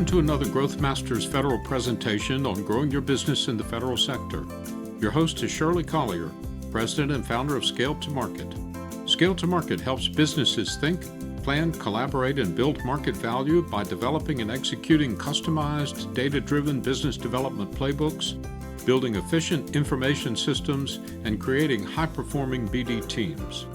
to another Growth Masters Federal presentation on growing your business in the federal sector. Your host is Shirley Collier, President and founder of Scale to Market. Scale to Market helps businesses think, plan, collaborate, and build market value by developing and executing customized, data-driven business development playbooks, building efficient information systems, and creating high-performing BD teams.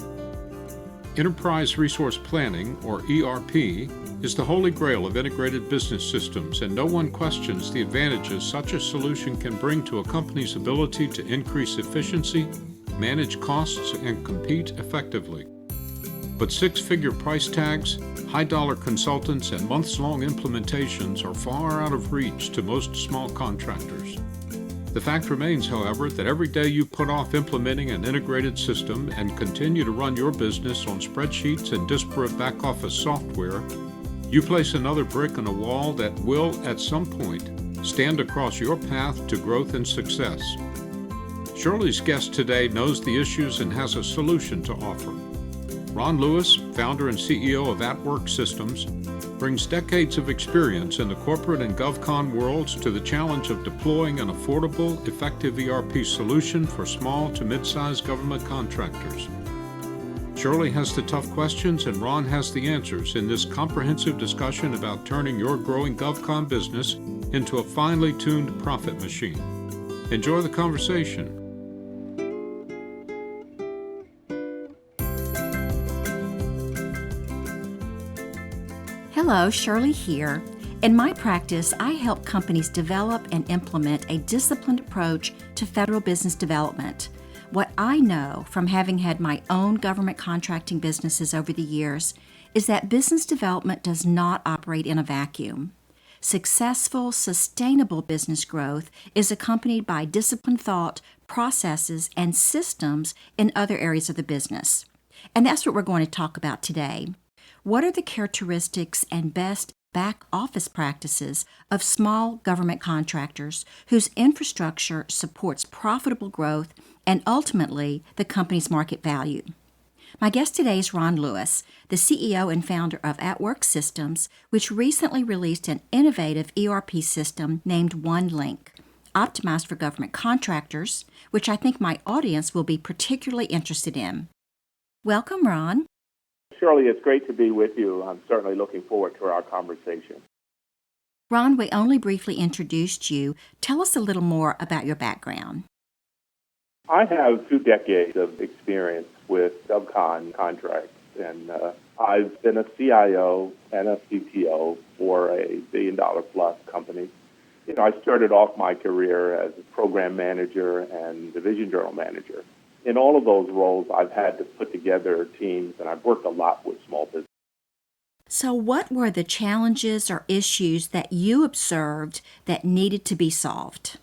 Enterprise Resource Planning, or ERP, is the holy grail of integrated business systems, and no one questions the advantages such a solution can bring to a company's ability to increase efficiency, manage costs, and compete effectively. But six-figure price tags, high-dollar consultants, and months-long implementations are far out of reach to most small contractors. The fact remains, however, that every day you put off implementing an integrated system and continue to run your business on spreadsheets and disparate back-office software, you place another brick in a wall that will, at some point, stand across your path to growth and success. Shirley's guest today knows the issues and has a solution to offer. Ron Lewis, founder and CEO of AtWork Systems, brings decades of experience in the corporate and GovCon worlds to the challenge of deploying an affordable, effective ERP solution for small to mid-sized government contractors. Shirley has the tough questions and Ron has the answers in this comprehensive discussion about turning your growing GovCon business into a finely tuned profit machine. Enjoy the conversation. Hello, Shirley here. In my practice, I help companies develop and implement a disciplined approach to federal business development. What I know from having had my own government contracting businesses over the years is that business development does not operate in a vacuum. Successful, sustainable business growth is accompanied by disciplined thought, processes, and systems in other areas of the business. And that's what we're going to talk about today. What are the characteristics and best back office practices of small government contractors whose infrastructure supports profitable growth and ultimately the company's market value? My guest today is Ron Lewis, the CEO and founder of AtWork Systems, which recently released an innovative ERP system named OneLink, optimized for government contractors, which I think my audience will be particularly interested in. Welcome, Ron. Shirley, it's great to be with you. I'm certainly looking forward to our conversation. Ron, we only briefly introduced you. Tell us a little more about your background. I have 2 decades of experience with GovCon contracts, and I've been a CIO and a CTO for a billion-dollar-plus company. I started off my career as a program manager and division general manager. In all of those roles, I've had to put together teams, and I've worked a lot with small business. So what were the challenges or issues that you observed that needed to be solved?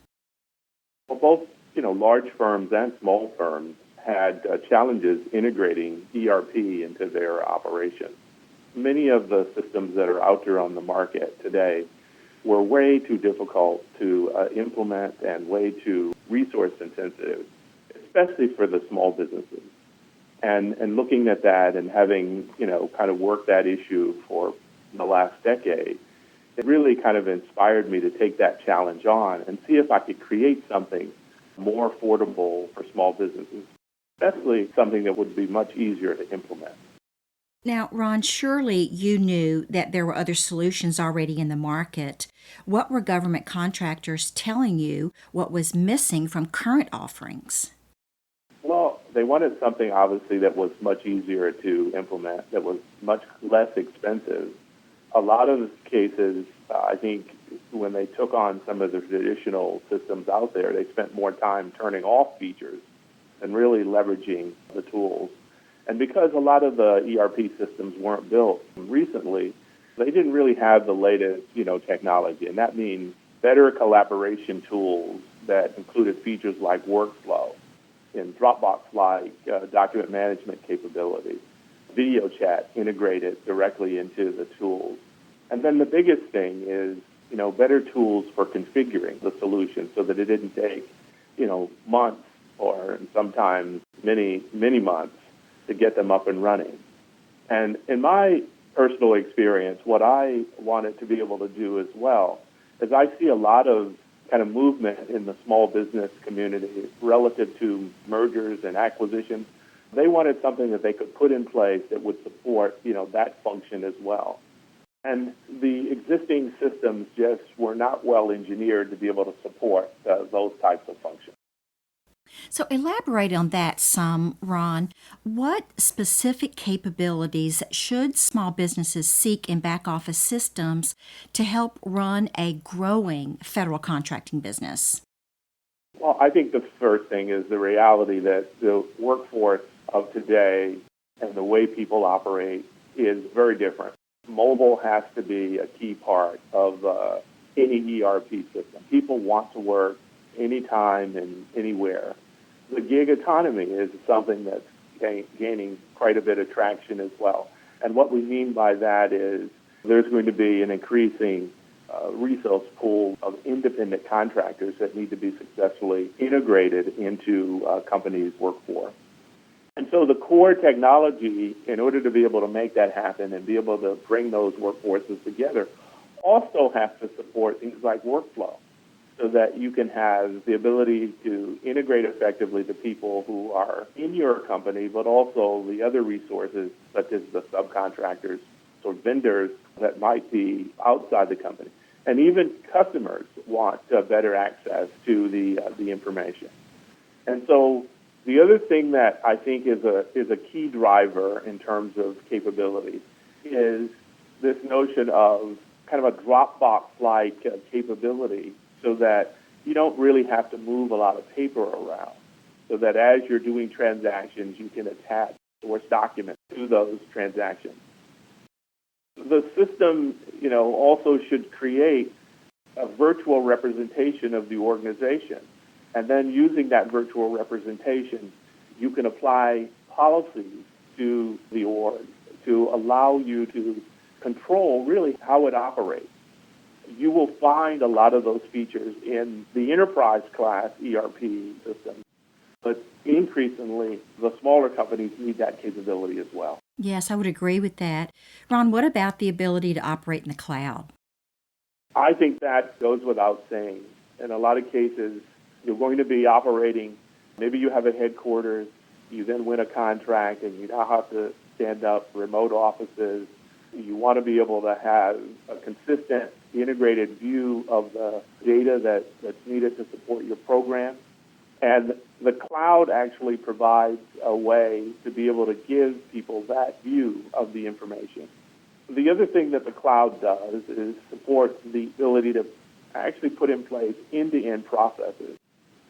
Well, both large firms and small firms had challenges integrating ERP into their operations. Many of the systems that are out there on the market today were way too difficult to implement and way too resource intensive, especially for the small businesses. And looking at that and having, kind of worked that issue for the last decade, it really kind of inspired me to take that challenge on and see if I could create something more affordable for small businesses, especially something that would be much easier to implement. Now, Ron, surely you knew that there were other solutions already in the market. What were government contractors telling you what was missing from current offerings? Well, they wanted something, obviously, that was much easier to implement, that was much less expensive. A lot of cases, I think, when they took on some of the traditional systems out there, they spent more time turning off features and really leveraging the tools. And because a lot of the ERP systems weren't built recently, they didn't really have the latest, technology. And that means better collaboration tools that included features like workflow, in Dropbox-like document management capabilities, video chat integrated directly into the tools. And then the biggest thing is, better tools for configuring the solution so that it didn't take, months or sometimes many months to get them up and running. And in my personal experience, what I wanted to be able to do as well is I see a lot of kind of movement in the small business community relative to mergers and acquisitions. They wanted something that they could put in place that would support, that function as well. And the existing systems just were not well engineered to be able to support those types of functions. So elaborate on that some, Ron. What specific capabilities should small businesses seek in back office systems to help run a growing federal contracting business? Well, I think the first thing is the reality that the workforce of today and the way people operate is very different. Mobile has to be a key part of any ERP system. People want to work anytime and anywhere. The gig economy is something that's gaining quite a bit of traction as well. And what we mean by that is there's going to be an increasing resource pool of independent contractors that need to be successfully integrated into companies' workforce. And so the core technology, in order to be able to make that happen and be able to bring those workforces together, also has to support things like workflow, so that you can have the ability to integrate effectively the people who are in your company, but also the other resources, such as the subcontractors or vendors that might be outside the company. And even customers want better access to the information. And so the other thing that I think is a key driver in terms of capability is this notion of kind of a Dropbox-like capability, so that you don't really have to move a lot of paper around, so that as you're doing transactions, you can attach source documents to those transactions. The system, also should create a virtual representation of the organization. And then using that virtual representation, you can apply policies to the org to allow you to control really how it operates. You will find a lot of those features in the enterprise class ERP system, but increasingly the smaller companies need that capability as well. Yes, I would agree with that. Ron, what about the ability to operate in the cloud? I think that goes without saying. In a lot of cases, you're going to be operating, maybe you have a headquarters, you then win a contract, and you now have to stand up remote offices. You want to be able to have a consistent, integrated view of the data that's needed to support your program. And the cloud actually provides a way to be able to give people that view of the information. The other thing that the cloud does is support the ability to actually put in place end-to-end processes,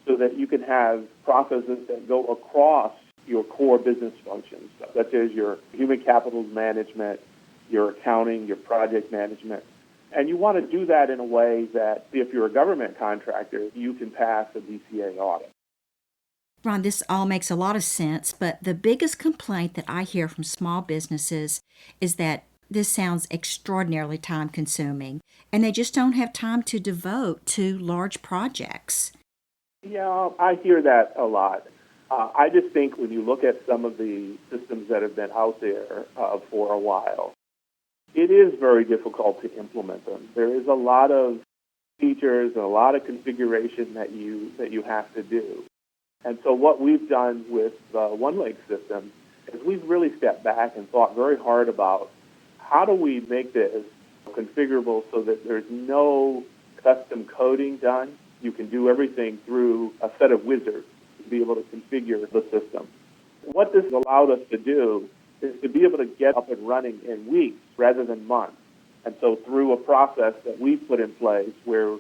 so that you can have processes that go across your core business functions, such as your human capital management, your accounting, your project management. And you want to do that in a way that if you're a government contractor, you can pass a DCA audit. Ron, this all makes a lot of sense, but the biggest complaint that I hear from small businesses is that this sounds extraordinarily time-consuming, and they just don't have time to devote to large projects. Yeah, I hear that a lot. I just think when you look at some of the systems that have been out there for a while, it is very difficult to implement them. There is a lot of features and a lot of configuration that you have to do. And so what we've done with the OneLake system is we've really stepped back and thought very hard about how do we make this configurable so that there's no custom coding done. You can do everything through a set of wizards to be able to configure the system. What this allowed us to do is to be able to get up and running in weeks rather than months. And so through a process that we've put in place where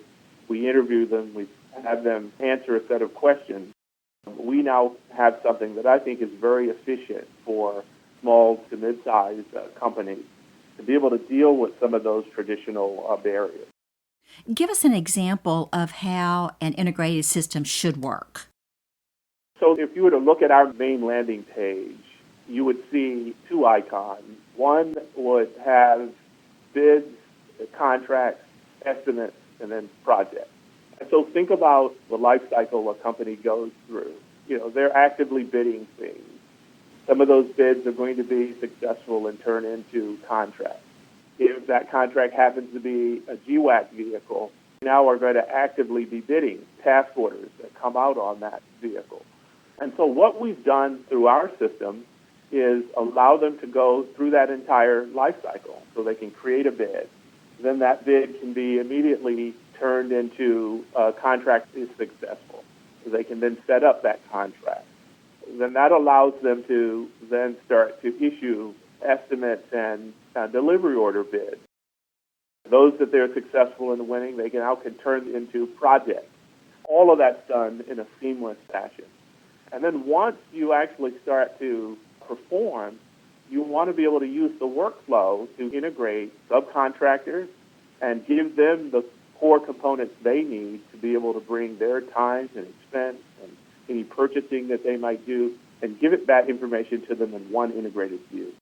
we interview them, we have them answer a set of questions, we now have something that I think is very efficient for small to mid-sized companies to be able to deal with some of those traditional barriers. Give us an example of how an integrated system should work. So if you were to look at our main landing page, you would see two icons. One would have bids, contracts, estimates, and then projects. And so think about the life cycle a company goes through. They're actively bidding things. Some of those bids are going to be successful and turn into contracts. If that contract happens to be a GWAC vehicle, now we're going to actively be bidding task orders that come out on that vehicle. And so what we've done through our system is allow them to go through that entire life cycle so they can create a bid. Then that bid can be immediately turned into a contract is successful. So they can then set up that contract. Then that allows them to then start to issue estimates and delivery order bids. Those that they're successful in winning, they can turn into projects. All of that's done in a seamless fashion. And then once you actually start to perform, you want to be able to use the workflow to integrate subcontractors and give them the core components they need to be able to bring their time and expense and any purchasing that they might do and give it that information to them in one integrated view.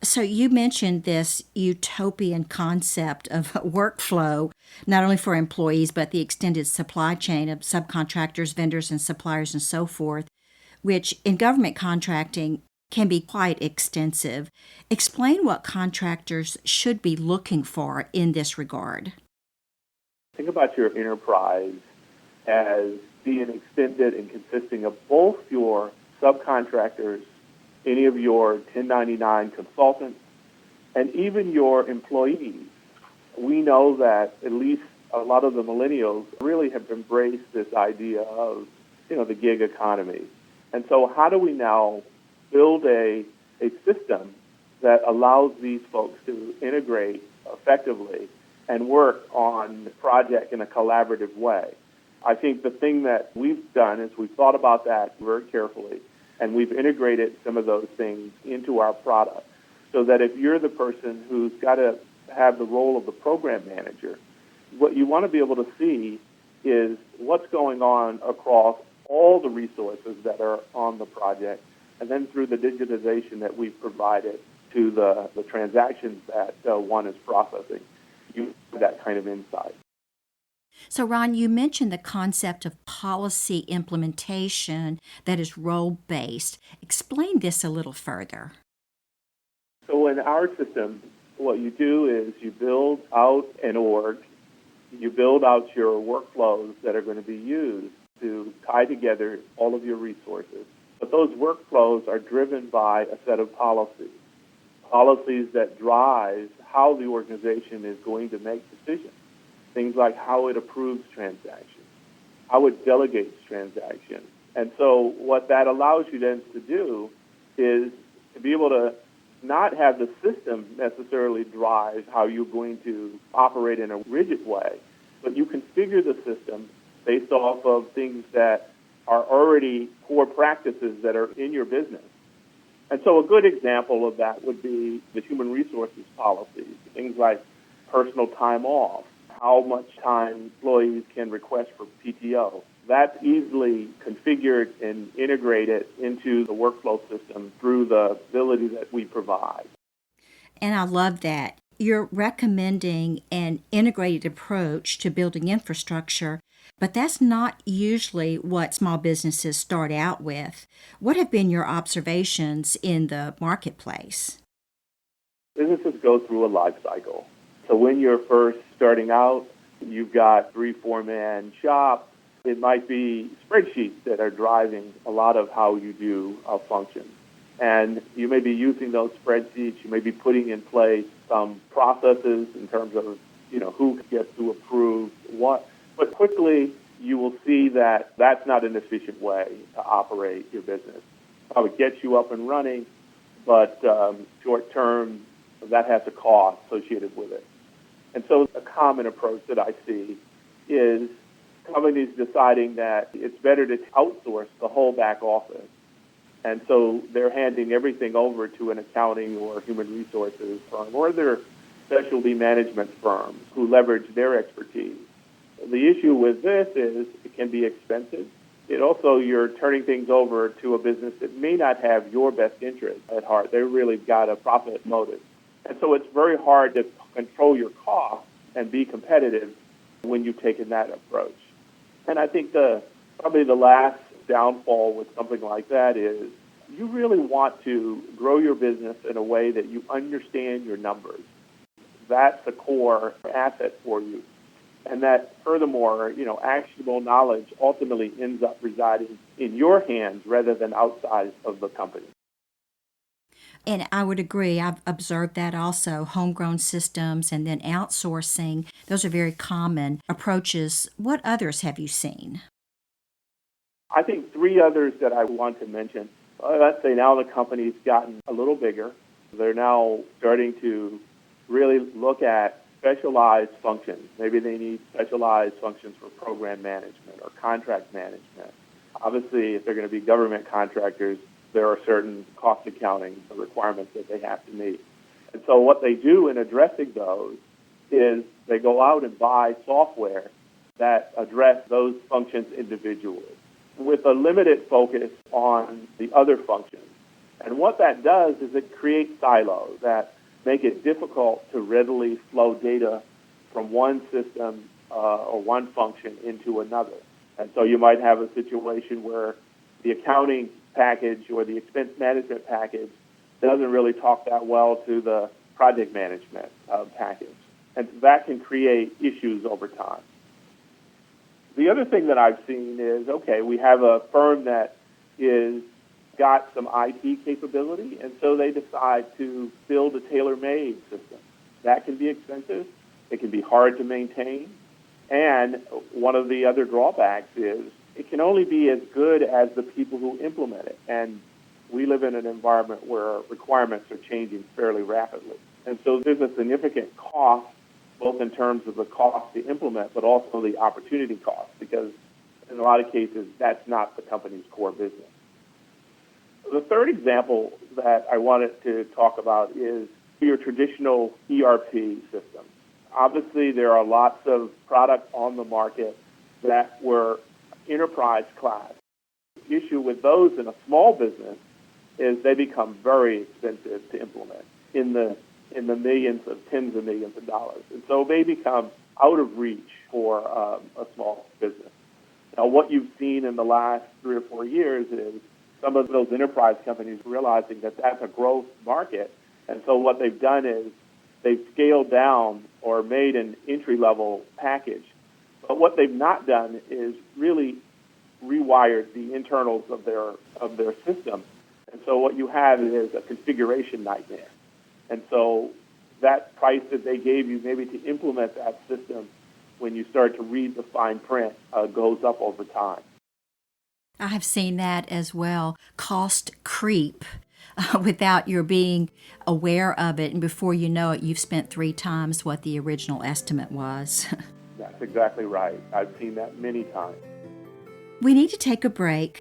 So you mentioned this utopian concept of workflow, not only for employees, but the extended supply chain of subcontractors, vendors, and suppliers and so forth, which in government contracting can be quite extensive. Explain what contractors should be looking for in this regard. Think about your enterprise as being extended and consisting of both your subcontractors, any of your 1099 consultants, and even your employees. We know that at least a lot of the millennials really have embraced this idea of, the gig economy. And so how do we now build a system that allows these folks to integrate effectively and work on the project in a collaborative way? I think the thing that we've done is we've thought about that very carefully, and we've integrated some of those things into our product so that if you're the person who's got to have the role of the program manager, what you want to be able to see is what's going on across all the resources that are on the project, and then through the digitization that we've provided to the transactions that one is processing, you have that kind of insight. So, Ron, you mentioned the concept of policy implementation that is role-based. Explain this a little further. So in our system, what you do is you build out an org, you build out your workflows that are going to be used to tie together all of your resources. But those workflows are driven by a set of policies that drive how the organization is going to make decisions. Things like how it approves transactions, how it delegates transactions. And so what that allows you then to do is to be able to not have the system necessarily drive how you're going to operate in a rigid way, but you configure the system based off of things that are already core practices that are in your business. And so a good example of that would be the human resources policies, things like personal time off, how much time employees can request for PTO. That's easily configured and integrated into the workflow system through the ability that we provide. And I love that. You're recommending an integrated approach to building infrastructure, but that's not usually what small businesses start out with. What have been your observations in the marketplace? Businesses go through a life cycle. So when you're first starting out, you've got 3-4-man shop. It might be spreadsheets that are driving a lot of how you do functions. And you may be using those spreadsheets. You may be putting in place some processes in terms of, who gets to approve what. But quickly, you will see that that's not an efficient way to operate your business. Probably gets you up and running, but short term, that has a cost associated with it. And so a common approach that I see is companies deciding that it's better to outsource the whole back office. And so they're handing everything over to an accounting or human resources firm or their specialty management firm who leverage their expertise. The issue with this is it can be expensive. It also, you're turning things over to a business that may not have your best interest at heart. They really got a profit motive. And so it's very hard to control your costs and be competitive when you've taken that approach. And I think probably the last downfall with something like that is you really want to grow your business in a way that you understand your numbers. That's a core asset for you. And that, furthermore, actionable knowledge ultimately ends up residing in your hands rather than outside of the company. And I would agree. I've observed that also. Homegrown systems and then outsourcing, those are very common approaches. What others have you seen? I think three others that I want to mention. Let's say now the company's gotten a little bigger. They're now starting to really look at specialized functions. Maybe they need specialized functions for program management or contract management. Obviously, if they're going to be government contractors, there are certain cost accounting requirements that they have to meet. And so what they do in addressing those is they go out and buy software that address those functions individually with a limited focus on the other functions. And what that does is it creates silos that make it difficult to readily flow data from one system or one function into another. And so you might have a situation where the accounting package or the expense management package doesn't really talk that well to the project management package. And that can create issues over time. The other thing that I've seen is, okay, we have a firm that is got some IT capability, and so they decide to build a tailor-made system. That can be expensive. It can be hard to maintain. And one of the other drawbacks is it can only be as good as the people who implement it. And we live in an environment where requirements are changing fairly rapidly. And so there's a significant cost, both in terms of the cost to implement, but also the opportunity cost, because in a lot of cases, that's not the company's core business. The third example that I wanted to talk about is your traditional ERP system. Obviously, there are lots of products on the market that were enterprise class. The issue with those in a small business is they become very expensive to implement in the millions of tens of millions of dollars. And so they become out of reach for a small business. Now, what you've seen in the last 3 or 4 years is some of those enterprise companies realizing that that's a growth market. And so what they've done is they've scaled down or made an entry-level package. But what they've not done is really rewired the internals of their system. And so what you have is a configuration nightmare. And so that price that they gave you maybe to implement that system, when you start to read the fine print, goes up over time. I have seen that as well. Cost creep without your being aware of it. And before you know it, you've spent 3 times what the original estimate was. That's exactly right. I've seen that many times. We need to take a break.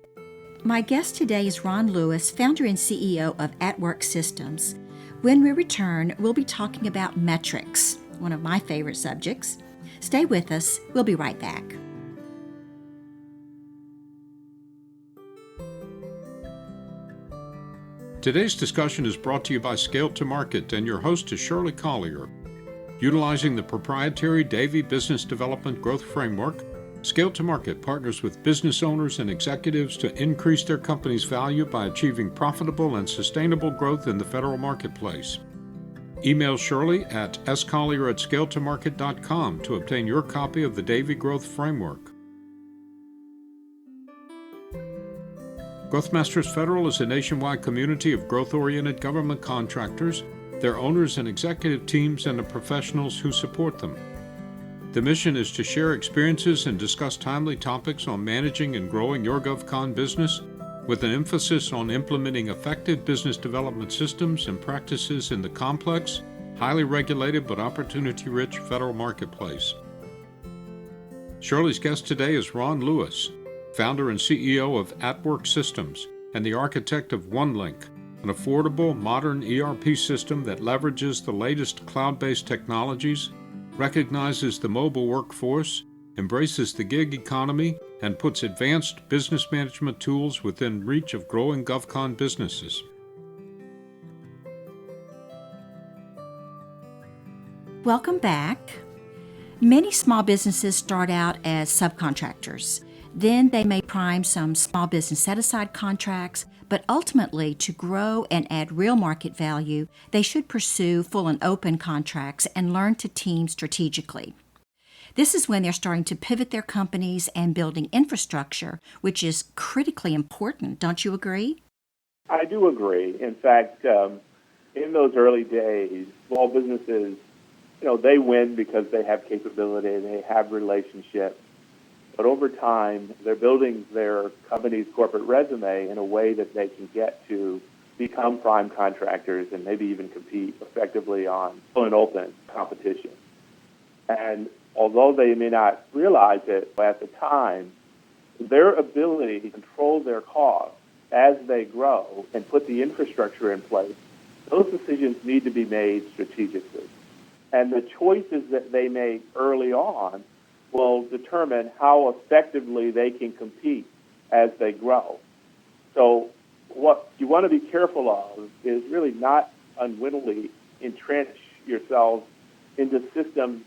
My guest today is Ron Lewis, founder and CEO of AtWork Systems. When we return, we'll be talking about metrics, one of my favorite subjects. Stay with us. We'll be right back. Today's discussion is brought to you by Scale to Market, and your host is Shirley Collier. Utilizing the proprietary Davy Business Development Growth Framework, Scale to Market partners with business owners and executives to increase their company's value by achieving profitable and sustainable growth in the federal marketplace. Email Shirley at scollier@scaletomarket.com to obtain your copy of the Davy Growth Framework. Growthmasters Federal is a nationwide community of growth-oriented government contractors, their owners and executive teams, and the professionals who support them. The mission is to share experiences and discuss timely topics on managing and growing your GovCon business, with an emphasis on implementing effective business development systems and practices in the complex, highly regulated but opportunity-rich federal marketplace. Shirley's guest today is Ron Lewis, founder and CEO of AtWork Systems and the architect of OneLink, an affordable, modern ERP system that leverages the latest cloud-based technologies, recognizes the mobile workforce, embraces the gig economy, and puts advanced business management tools within reach of growing GovCon businesses. Welcome back. Many small businesses start out as subcontractors. Then they may prime some small business set-aside contracts, but ultimately, to grow and add real market value, they should pursue full and open contracts and learn to team strategically. This is when they're starting to pivot their companies and building infrastructure, which is critically important. Don't you agree? I do agree. In fact, in those early days, small businesses, they win because they have capability, they have relationships. But over time, they're building their company's corporate resume in a way that they can get to become prime contractors and maybe even compete effectively on full and open competition. And although they may not realize it at the time, their ability to control their costs as they grow and put the infrastructure in place, those decisions need to be made strategically. And the choices that they make early on will determine how effectively they can compete as they grow. So what you want to be careful of is really not unwittingly entrench yourselves into systems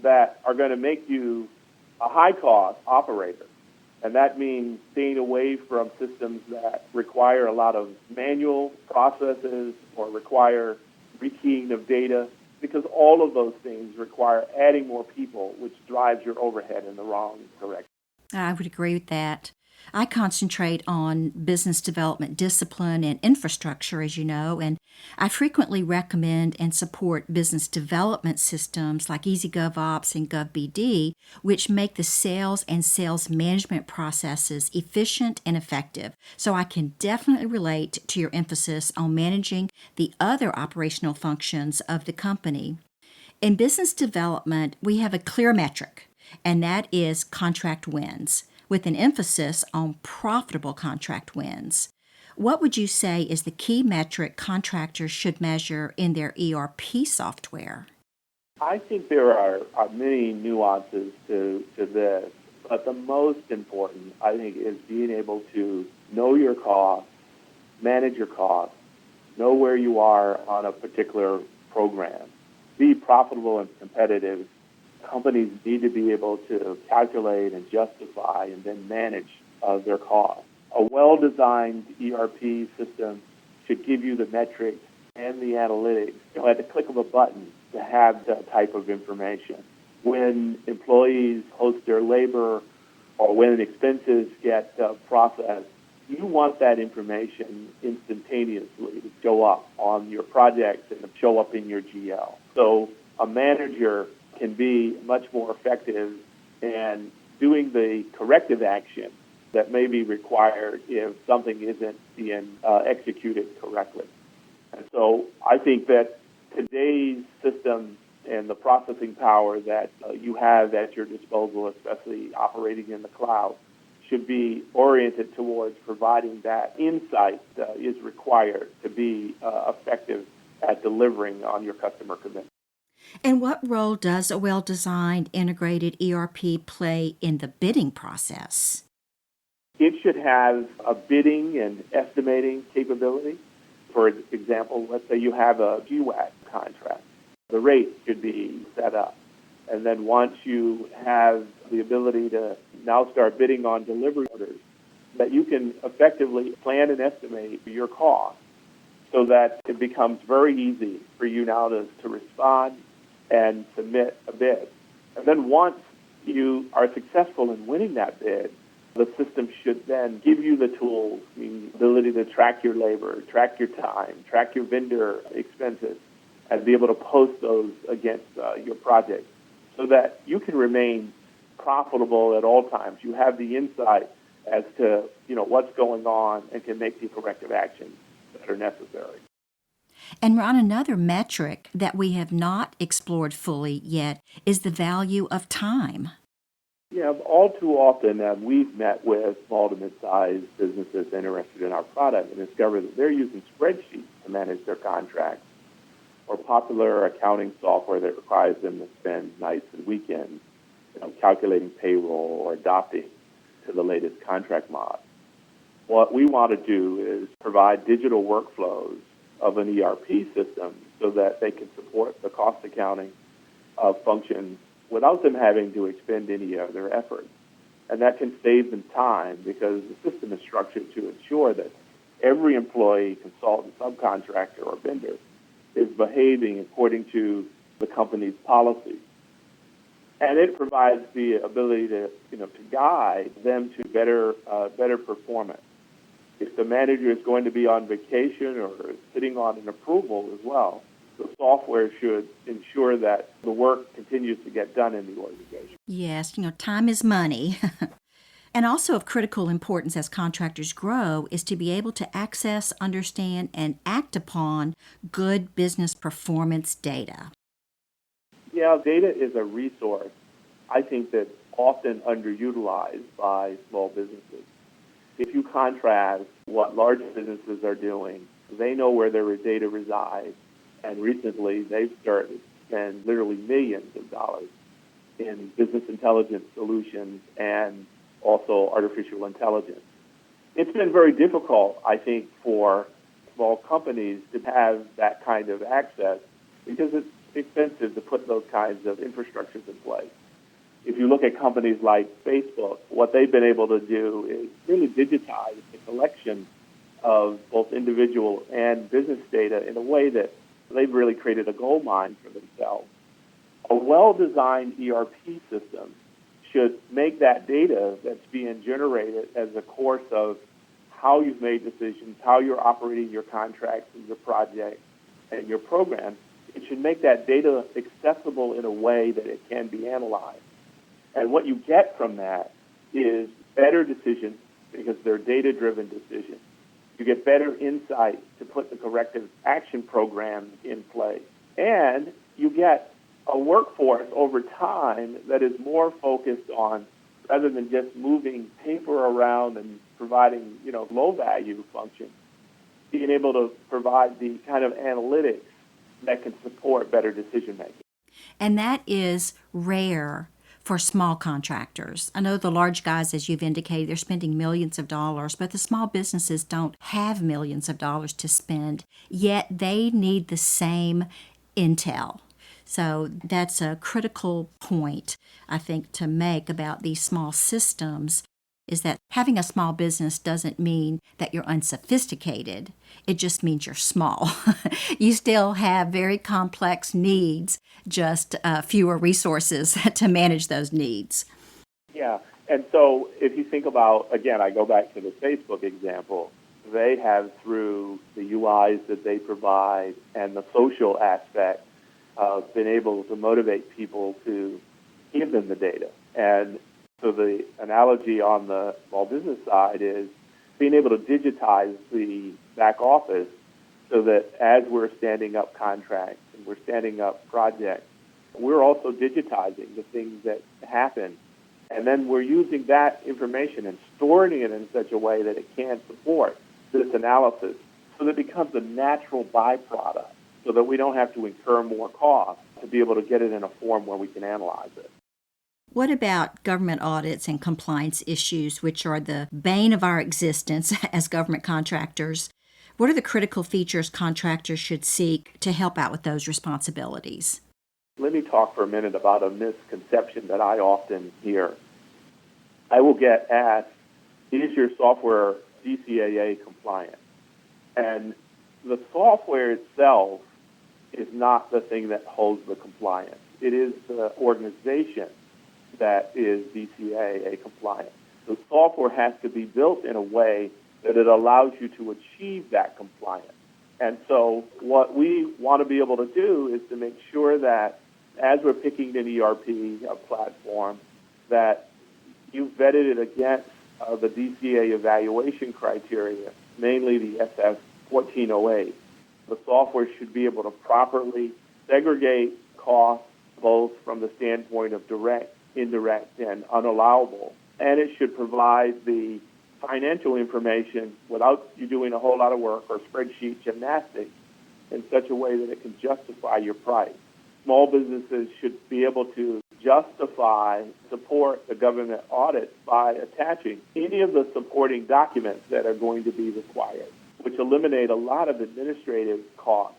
that are going to make you a high-cost operator. And that means staying away from systems that require a lot of manual processes or require rekeying of data, because all of those things require adding more people, which drives your overhead in the wrong direction. I would agree with that. I concentrate on business development discipline and infrastructure, as you know, and I frequently recommend and support business development systems like EasyGovOps and GovBD, which make the sales and sales management processes efficient and effective. So I can definitely relate to your emphasis on managing the other operational functions of the company. In business development, we have a clear metric, and that is contract wins, with an emphasis on profitable contract wins. What would you say is the key metric contractors should measure in their ERP software? I think there are many nuances to this, but the most important, I think, is being able to know your costs, manage your costs, know where you are on a particular program, be profitable and competitive. Companies need to be able to calculate and justify and then manage their costs. A well-designed ERP system should give you the metrics and the analytics at the click of a button to have that type of information. When employees host their labor or when expenses get processed, you want that information instantaneously to show up on your projects and to show up in your GL. So a manager can be much more effective in doing the corrective action that may be required if something isn't being executed correctly. And so I think that today's system and the processing power that you have at your disposal, especially operating in the cloud, should be oriented towards providing that insight that is required to be effective at delivering on your customer commitment. And what role does a well-designed integrated ERP play in the bidding process? It should have a bidding and estimating capability. For example, let's say you have a GWAT contract. The rate should be set up. And then once you have the ability to now start bidding on delivery orders, that you can effectively plan and estimate your cost so that it becomes very easy for you now to respond and submit a bid. And then once you are successful in winning that bid, the system should then give you the tools, the ability to track your labor, track your time, track your vendor expenses, and be able to post those against your project so that you can remain profitable at all times. You have the insight as to what's going on and can make the corrective actions that are necessary. And Ron, another metric that we have not explored fully yet is the value of time. Yeah, all too often we've met with small to mid-sized businesses interested in our product and discovered that they're using spreadsheets to manage their contracts or popular accounting software that requires them to spend nights and weekends calculating payroll or adopting to the latest contract mod. What we want to do is provide digital workflows of an ERP system so that they can support the cost accounting of functions without them having to expend any of their effort. And that can save them time because the system is structured to ensure that every employee, consultant, subcontractor, or vendor is behaving according to the company's policies. And it provides the ability to guide them to better performance. If the manager is going to be on vacation or sitting on an approval as well, the software should ensure that the work continues to get done in the organization. Yes, time is money. And also of critical importance as contractors grow is to be able to access, understand, and act upon good business performance data. Yeah, data is a resource, I think, that's often underutilized by small businesses. If you contrast what large businesses are doing, they know where their data resides, and recently they've started to spend literally millions of dollars in business intelligence solutions and also artificial intelligence. It's been very difficult, I think, for small companies to have that kind of access because it's expensive to put those kinds of infrastructures in place. If you look at companies like Facebook, what they've been able to do is really digitize the collection of both individual and business data in a way that they've really created a gold mine for themselves. A well-designed ERP system should make that data that's being generated as a course of how you've made decisions, how you're operating your contracts and your projects and your programs. It should make that data accessible in a way that it can be analyzed. And what you get from that is better decisions because they're data-driven decisions. You get better insight to put the corrective action programs in place. And you get a workforce over time that is more focused on, rather than just moving paper around and providing, low-value functions, being able to provide the kind of analytics that can support better decision-making. And that is rare for small contractors. I know the large guys, as you've indicated, they're spending millions of dollars, but the small businesses don't have millions of dollars to spend, yet they need the same intel. So that's a critical point, I think, to make about these small systems, is that having a small business doesn't mean that you're unsophisticated. It just means you're small. You still have very complex needs, just fewer resources to manage those needs. Yeah, and so if you think about, again, I go back to the Facebook example, they have, through the UIs that they provide and the social aspect, been able to motivate people to give them the data. And so the analogy on the small business side is being able to digitize the back office so that as we're standing up contracts and we're standing up projects, we're also digitizing the things that happen. And then we're using that information and storing it in such a way that it can support this analysis so that it becomes a natural byproduct so that we don't have to incur more costs to be able to get it in a form where we can analyze it. What about government audits and compliance issues, which are the bane of our existence as government contractors? What are the critical features contractors should seek to help out with those responsibilities? Let me talk for a minute about a misconception that I often hear. I will get asked, is your software DCAA compliant? And the software itself is not the thing that holds the compliance. It is the organization that is DCAA compliant. The software has to be built in a way that it allows you to achieve that compliance. And so what we want to be able to do is to make sure that as we're picking an ERP, a platform, that you've vetted it against the DCA evaluation criteria, mainly the SS 1408. The software should be able to properly segregate costs, both from the standpoint of direct, indirect, and unallowable. And it should provide the financial information without you doing a whole lot of work or spreadsheet gymnastics in such a way that it can justify your price. Small businesses should be able to support the government audit by attaching any of the supporting documents that are going to be required, which eliminate a lot of administrative costs.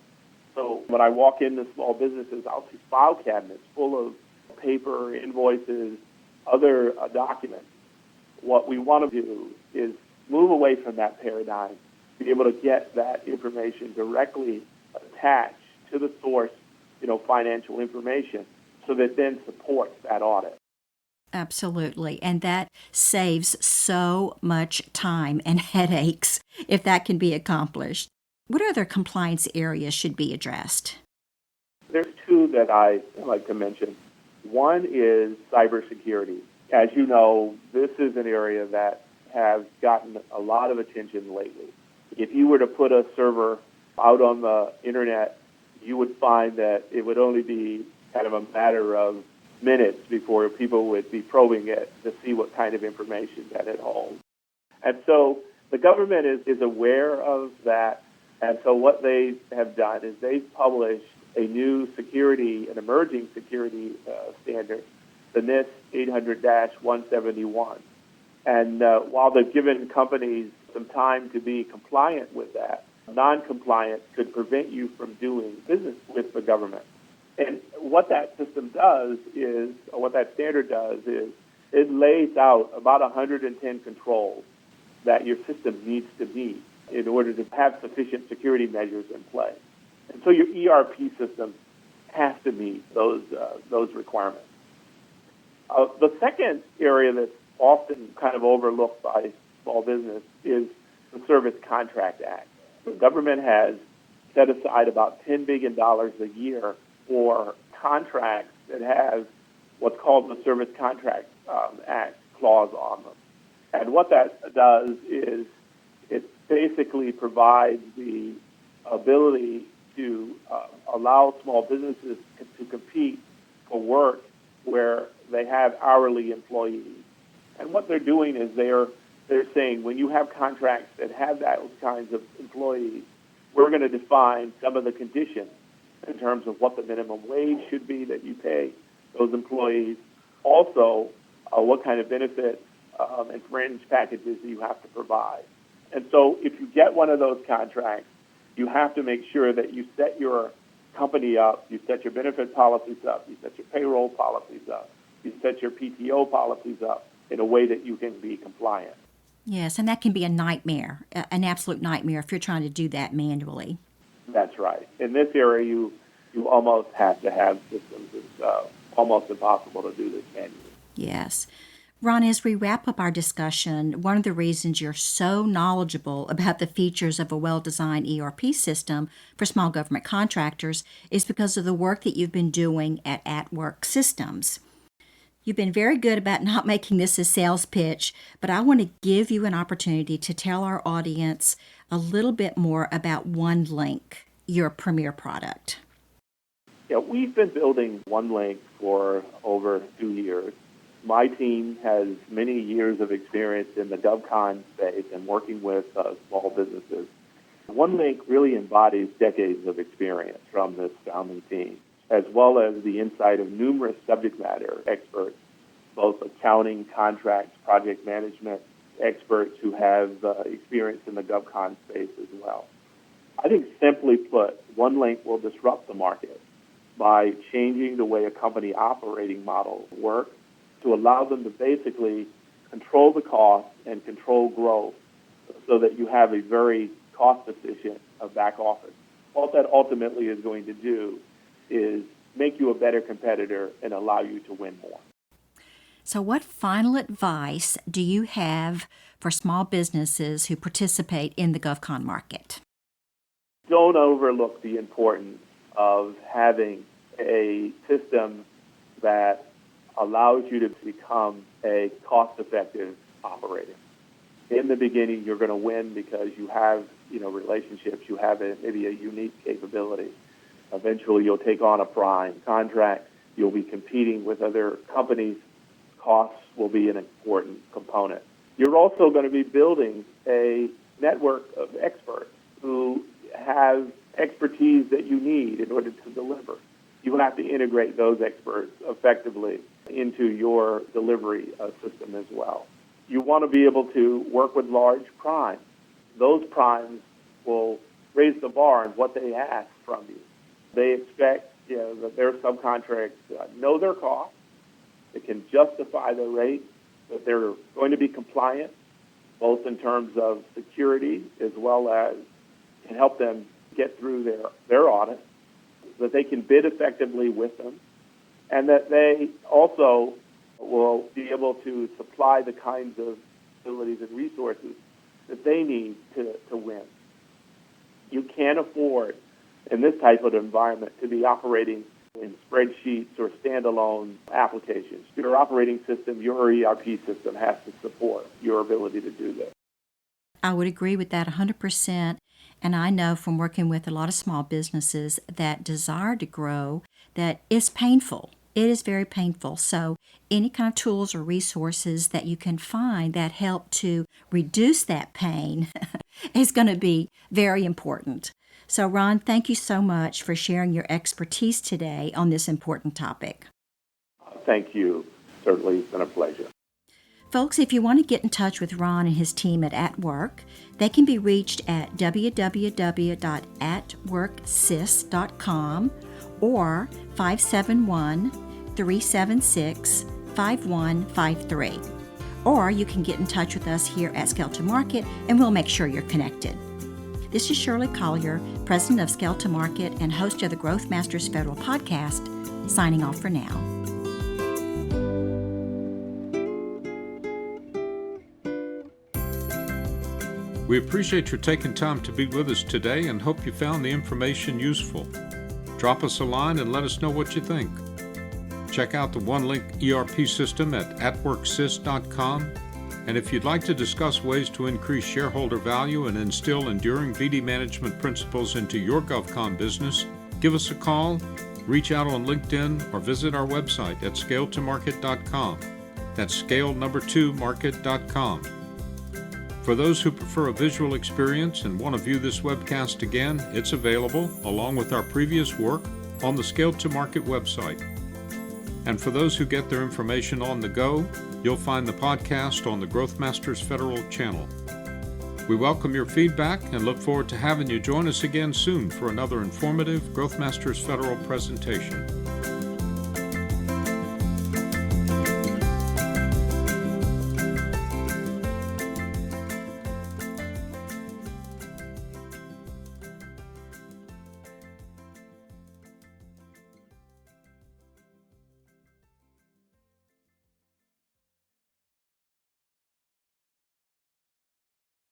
So when I walk into small businesses, I'll see file cabinets full of paper, invoices, other documents. what we want to do is move away from that paradigm, be able to get that information directly attached to the source, financial information, so that then supports that audit. Absolutely. And that saves so much time and headaches if that can be accomplished. What other compliance areas should be addressed? There's two that I like to mention. One is cybersecurity. As you know, this is an area that has gotten a lot of attention lately. If you were to put a server out on the internet, you would find that it would only be kind of a matter of minutes before people would be probing it to see what kind of information that it holds. And so the government is aware of that. And so what they have done is they've published a new an emerging security standard, the NIST 800-171. And while they've given companies some time to be compliant with that, non-compliance could prevent you from doing business with the government. And what that system does is, or what that standard does is, it lays out about 110 controls that your system needs to meet in order to have sufficient security measures in place. And so your ERP system has to meet those requirements. The second area that's often kind of overlooked by small business is the Service Contract Act. The government has set aside about $10 billion a year for contracts that have what's called the Service Contract Act clause on them. And what that does is it basically provides the ability to allow small businesses to compete for work where they have hourly employees. And what they're doing is they're saying, when you have contracts that have those kinds of employees, we're going to define some of the conditions in terms of what the minimum wage should be that you pay those employees. Also, what kind of benefits and fringe packages you have to provide. And so if you get one of those contracts, you have to make sure that you set your company up, you set your benefit policies up, you set your payroll policies up, you set your PTO policies up in a way that you can be compliant. Yes, and that can be a nightmare, an absolute nightmare if you're trying to do that manually. That's right. In this area, you almost have to have systems. It's almost impossible to do this manually. Yes. Ron, as we wrap up our discussion, one of the reasons you're so knowledgeable about the features of a well-designed ERP system for small government contractors is because of the work that you've been doing at AtWork Systems. You've been very good about not making this a sales pitch, but I want to give you an opportunity to tell our audience a little bit more about OneLink, your premier product. Yeah, we've been building OneLink for over 2 years. My team has many years of experience in the GovCon space and working with small businesses. OneLink really embodies decades of experience from this founding team, as well as the insight of numerous subject matter experts, both accounting, contracts, project management experts who have experience in the GovCon space as well. I think simply put, OneLink will disrupt the market by changing the way a company operating model works to allow them to basically control the cost and control growth so that you have a very cost-efficient back office. What that ultimately is going to do is make you a better competitor and allow you to win more. So what final advice do you have for small businesses who participate in the GovCon market? Don't overlook the importance of having a system that allows you to become a cost-effective operator. In the beginning, you're going to win because you have, relationships. You have maybe a unique capability. Eventually, you'll take on a prime contract. You'll be competing with other companies. Costs will be an important component. You're also going to be building a network of experts who have expertise that you need in order to deliver. You will have to integrate those experts effectively into your delivery system as well. You want to be able to work with large primes. Those primes will raise the bar on what they ask from you. They expect that their subcontractors know their costs, they can justify their rate, that they're going to be compliant, both in terms of security as well as can help them get through their audit, that they can bid effectively with them, and that they also will be able to supply the kinds of facilities and resources that they need to win. You can't afford, in this type of environment, to be operating in spreadsheets or standalone applications. Your operating system, your ERP system has to support your ability to do this. I would agree with that 100%. And I know from working with a lot of small businesses that desire to grow that it's painful. It is very painful. So any kind of tools or resources that you can find that help to reduce that pain is going to be very important. So Ron, thank you so much for sharing your expertise today on this important topic. Thank you. Certainly, it's been a pleasure. Folks, if you want to get in touch with Ron and his team at AtWork, they can be reached at www.atworksys.com or 571-376-5153. Or you can get in touch with us here at Scale to Market, and we'll make sure you're connected. This is Shirley Collier, President of Scale to Market and host of the Growth Masters Federal Podcast, signing off for now. We appreciate your taking time to be with us today and hope you found the information useful. Drop us a line and let us know what you think. Check out the OneLink ERP system at atworksys.com. And if you'd like to discuss ways to increase shareholder value and instill enduring BD management principles into your GovCon business, give us a call, reach out on LinkedIn, or visit our website at scaletomarket.com. That's scale2market.com. For those who prefer a visual experience and want to view this webcast again, it's available, along with our previous work, on the Scale to Market website. And for those who get their information on the go, you'll find the podcast on the Growth Masters Federal channel. We welcome your feedback and look forward to having you join us again soon for another informative Growth Masters Federal presentation.